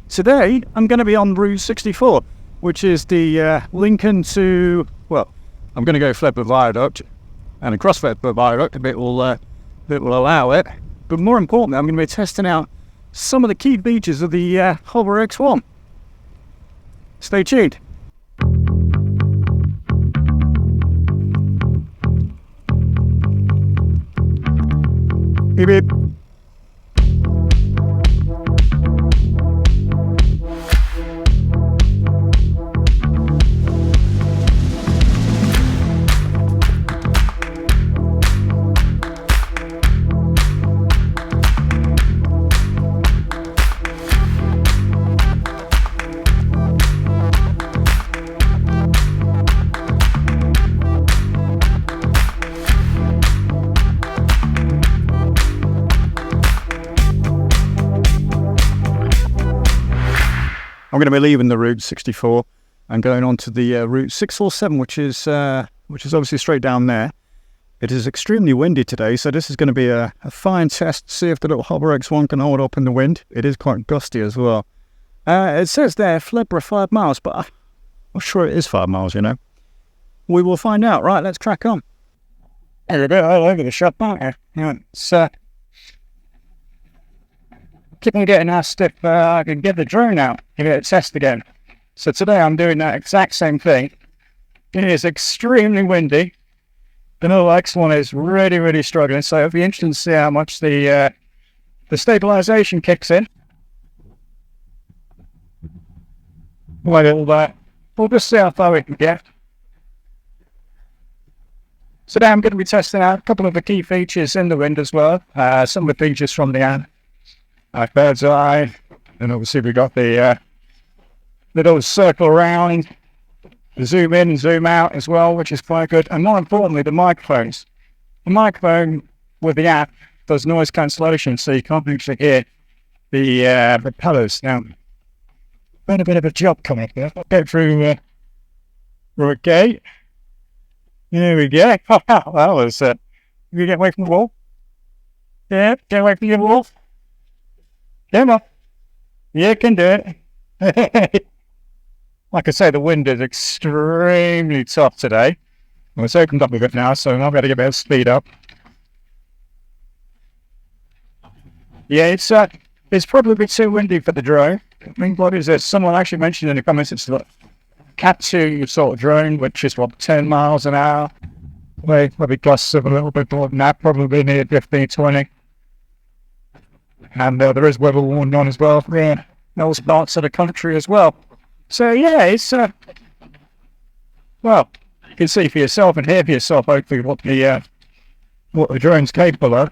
Today I'm going to be on Route 64, which is the Lincoln to, well, I'm going to go Fledborough Viaduct and across Fledborough Viaduct a bit will allow it, but more importantly I'm going to be testing out some of the key features of the Hover X1. Stay tuned. Beep beep. I'm going to be leaving the Route 64 and going on to the Route 647, which is obviously straight down there. It is extremely windy today, so this is going to be a fine test to see if the little Hover X1 can hold up in the wind. It is quite gusty as well. It says there, Fledborough 5 miles, but I'm not sure it is 5 miles, you know. We will find out. Right, let's crack on. There we go, all over the shop, aren't you? Yeah, it's keep on getting asked if I can get the drone out, give it a test again. So today I'm doing that exact same thing. It is extremely windy. The little X1 is really struggling, so it'll be interesting to see how much the stabilization kicks in. We'll just see how far we can get. So now I'm going to be testing out a couple of the key features in the wind as well. Some of the features from the app. Bird's eye, and obviously we got the little circle around, the zoom in and zoom out as well, which is quite good. And more importantly, the microphones. The microphone with the app does noise cancellation, so you can't actually hear the propellers. Now, been a bit of a job coming up there. I'll get through a gate. Here we go. That was you get away from the wall. Yeah, get away from the wall. Come on. You can do it. Like I say, the wind is extremely tough today. Well, it's opened up a bit now, so I've got to get a bit of speed up. Yeah, it's probably too windy for the drone. I mean, what is it? Someone actually mentioned in the comments it's like Cat 2 sort of drone, which is what, 10 miles an hour? Maybe plus a little bit more than that, probably near 15, 20. And there is weather warning on as well for those parts of the country as well. So yeah, it's well, you can see for yourself and hear for yourself hopefully what the drone's capable of.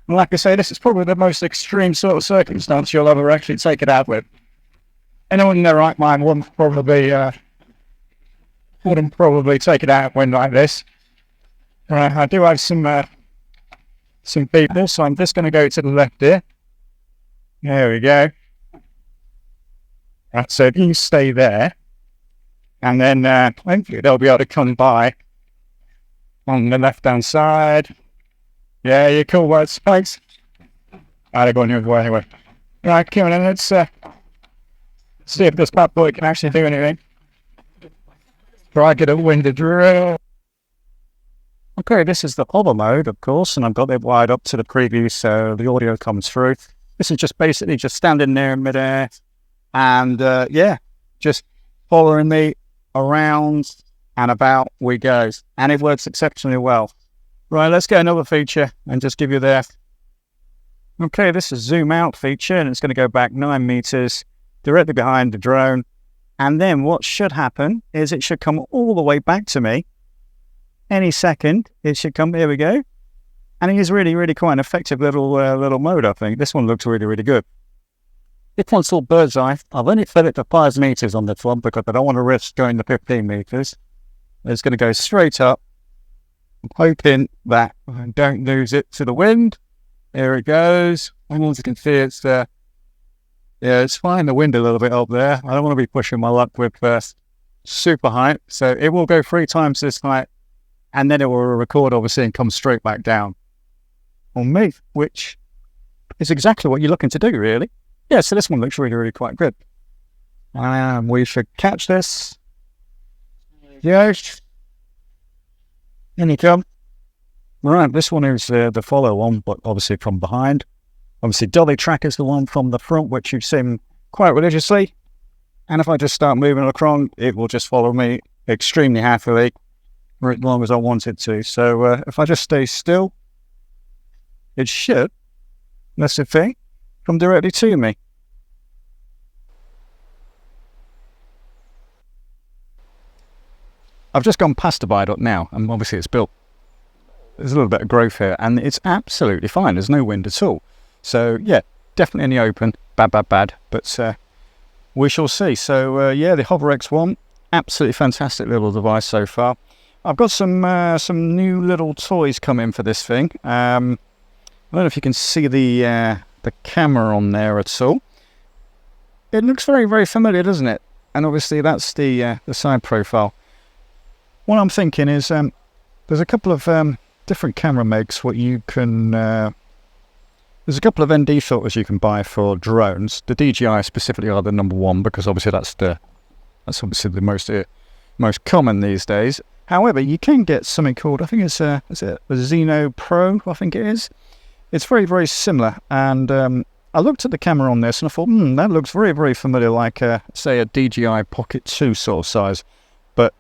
And like I say, this is probably the most extreme sort of circumstance you'll ever actually take it out with. Anyone in their right mind wouldn't probably take it out when like this. I do have some people, so I'm just going to go to the left here. There we go. Right, so if you stay there, and then hopefully they'll be able to come by on the left-hand side. Yeah, you're cool words. Thanks. They're going the other way anyway. Right, come on, let's see if this bad boy can actually do anything. Try to get a window drill. Okay, this is the hover mode, of course, and I've got it wired up to the preview so the audio comes through. This is just basically just standing there in midair and, yeah, just following me around and about we go. And it works exceptionally well. Right, let's get another feature and just give you that. Okay, this is zoom out feature and it's going to go back 9 meters directly behind the drone. And then what should happen is it should come all the way back to me. Any second, it should come, here we go. And it is really quite an effective little mode, I think. This one looks really good. This one's called Bird's Eye. I've only set it to 5 meters on this one because I don't want to risk going to 15 meters. It's going to go straight up. I'm hoping that I don't lose it to the wind. Here it goes. And as you can see, it's it's flying the wind a little bit up there. I don't want to be pushing my luck with super height. So it will go 3 times this height. And then it will record, obviously, and come straight back down on me, which is exactly what you're looking to do, really. yeah, so this one looks really, really quite good. We should catch this. Yes. In you come. Right, this one is the follow one, but obviously from behind. Obviously, dolly track is the one from the front, which you've seen quite religiously. And if I just start moving along, it will just follow me extremely happily for as long as I want it to. So if I just stay still, it should, that's the thing, come directly to me. I've just gone past the viaduct now, and obviously it's built. There's a little bit of growth here, and it's absolutely fine. There's no wind at all. So, yeah, definitely in the open. Bad. But we shall see. So, yeah, the Hover X1, absolutely fantastic little device so far. I've got some new little toys coming for this thing. I don't know if you can see the camera on there at all. It looks very, very familiar, doesn't it? And obviously that's the side profile. What I'm thinking is there's a couple of different camera makes. What you can there's a couple of ND filters you can buy for drones. The DJI specifically are the number one because obviously that's obviously the most common these days. However, you can get something called, I think it's a Xeno Pro, I think it is. It's very, very similar, and I looked at the camera on this and I thought, that looks very, very familiar, like say a DJI Pocket 2 sort of size, but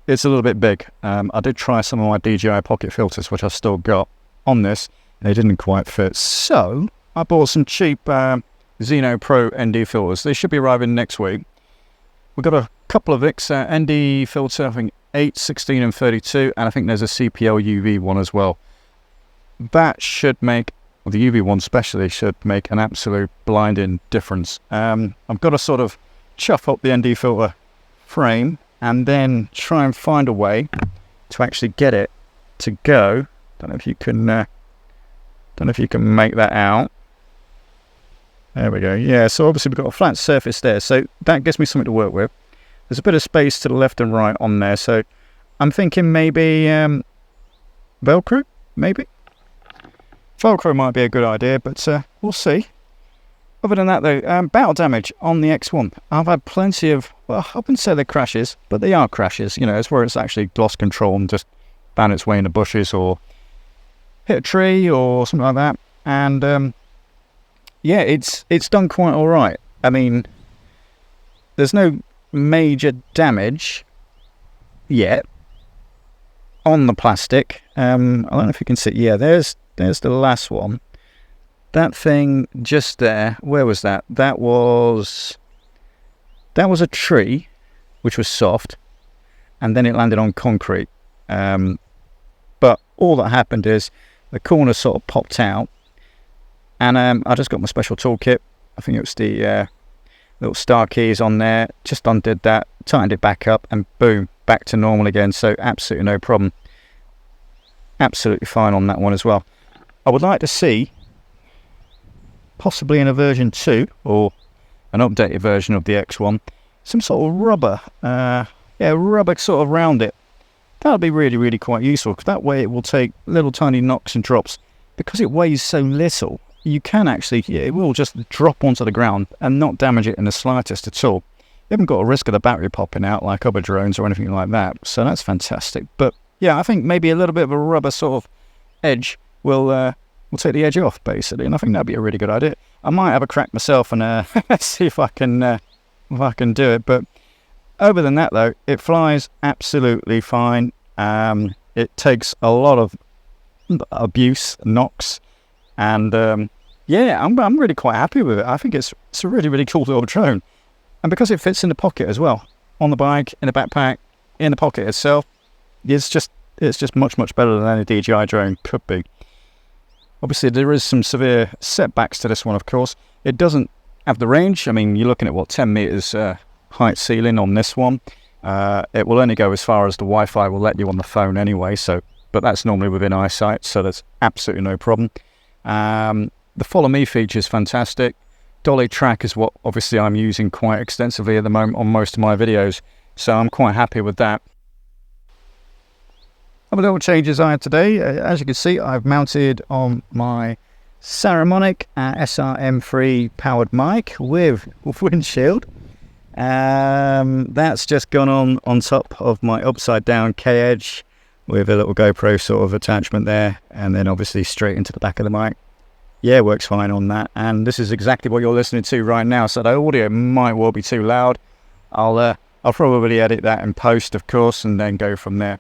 it's a little bit big. I did try some of my DJI Pocket filters, which I've still got on this, and they didn't quite fit. So I bought some cheap Xeno Pro ND filters. They should be arriving next week. We've got a couple of ND filter, I think 8, 16 and 32, and I think there's a CPL UV one as well. That should make, well, the UV one especially, should make an absolute blinding difference. I've got to sort of chuff up the ND filter frame and then try and find a way to actually get it to go. Don't know if you can make that out. There we go. Yeah, so obviously we've got a flat surface there, so that gives me something to work with. There's a bit of space to the left and right on there, so I'm thinking maybe Velcro, maybe. Velcro might be a good idea, but we'll see. Other than that, though, battle damage on the X1. I've had plenty of, well, I wouldn't say they're crashes, but they are crashes. You know, it's where it's actually lost control and just found its way in the bushes or hit a tree or something like that. And yeah, it's done quite all right. I mean, there's no major damage yet on the plastic. I don't know if you can see. Yeah, there's the last one. That thing just there, where was that? That was a tree, which was soft, and then it landed on concrete. But all that happened is the corner sort of popped out, and I just got my special toolkit. I think it was the little star keys on there. Just undid that, tightened it back up, and boom, back to normal again. So absolutely no problem. Absolutely fine on that one as well. I would like to see, possibly in a version 2 or an updated version of the X1, some sort of rubber, rubber sort of around it. That would be really, really quite useful, because that way it will take little tiny knocks and drops. Because it weighs so little, you can actually, it will just drop onto the ground and not damage it in the slightest at all. You haven't got a risk of the battery popping out like other drones or anything like that, so that's fantastic. But yeah, I think maybe a little bit of a rubber sort of edge will take the edge off, basically, and I think that'd be a really good idea. I might have a crack myself and see if I can do it. But other than that, though, it flies absolutely fine. It takes a lot of abuse, knocks, and yeah, I'm really quite happy with it. I think it's a really, really cool little drone, and because it fits in the pocket as well, on the bike, in the backpack, in the pocket itself, it's just much, much better than any DJI drone could be. Obviously, there is some severe setbacks to this one, of course. It doesn't have the range. I mean, you're looking at, 10 meters height ceiling on this one. It will only go as far as the Wi-Fi will let you on the phone anyway, but that's normally within eyesight, so there's absolutely no problem. The Follow Me feature is fantastic. Dolly track is what, obviously, I'm using quite extensively at the moment on most of my videos, so I'm quite happy with that. Other little changes I had today, as you can see, I've mounted on my Saramonic SRM3 powered mic with windshield. That's just gone on top of my upside down K-Edge with a little GoPro sort of attachment there, and then obviously straight into the back of the mic. Yeah, works fine on that. And this is exactly what you're listening to right now, so the audio might well be too loud. I'll probably edit that in post, of course, and then go from there.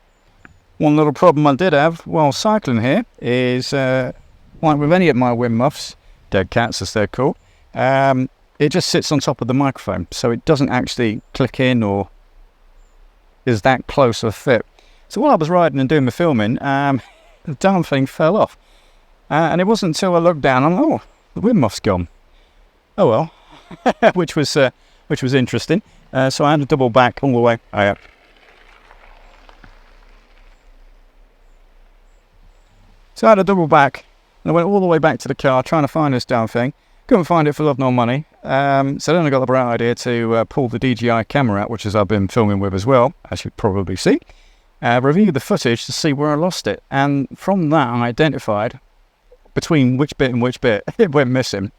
One little problem I did have while cycling here is, like with any of my wind muffs, dead cats as they're called, it just sits on top of the microphone, so it doesn't actually click in or is that close a fit. So while I was riding and doing the filming, the darn thing fell off. And it wasn't until I looked down, I'm like, oh, the wind muff's gone. Oh well, which was interesting. So I had to double back all the way. So I had to double back, and I went all the way back to the car trying to find this damn thing. Couldn't find it for love nor money. So then I got the bright idea to pull the DJI camera out, which is I've been filming with as well, as you probably see. Review the footage to see where I lost it, and from that I identified between which bit and which bit it went missing.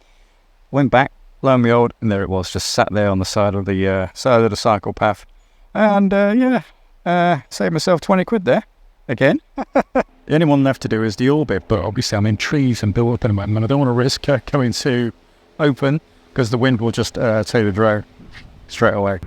Went back, lo and behold, and there it was, just sat there on the side of the cycle path. And saved myself 20 quid there again. The only one left to do is the orbit, but obviously I'm in trees and built up in a moment, and I don't want to risk going too open because the wind will just take the drone straight away.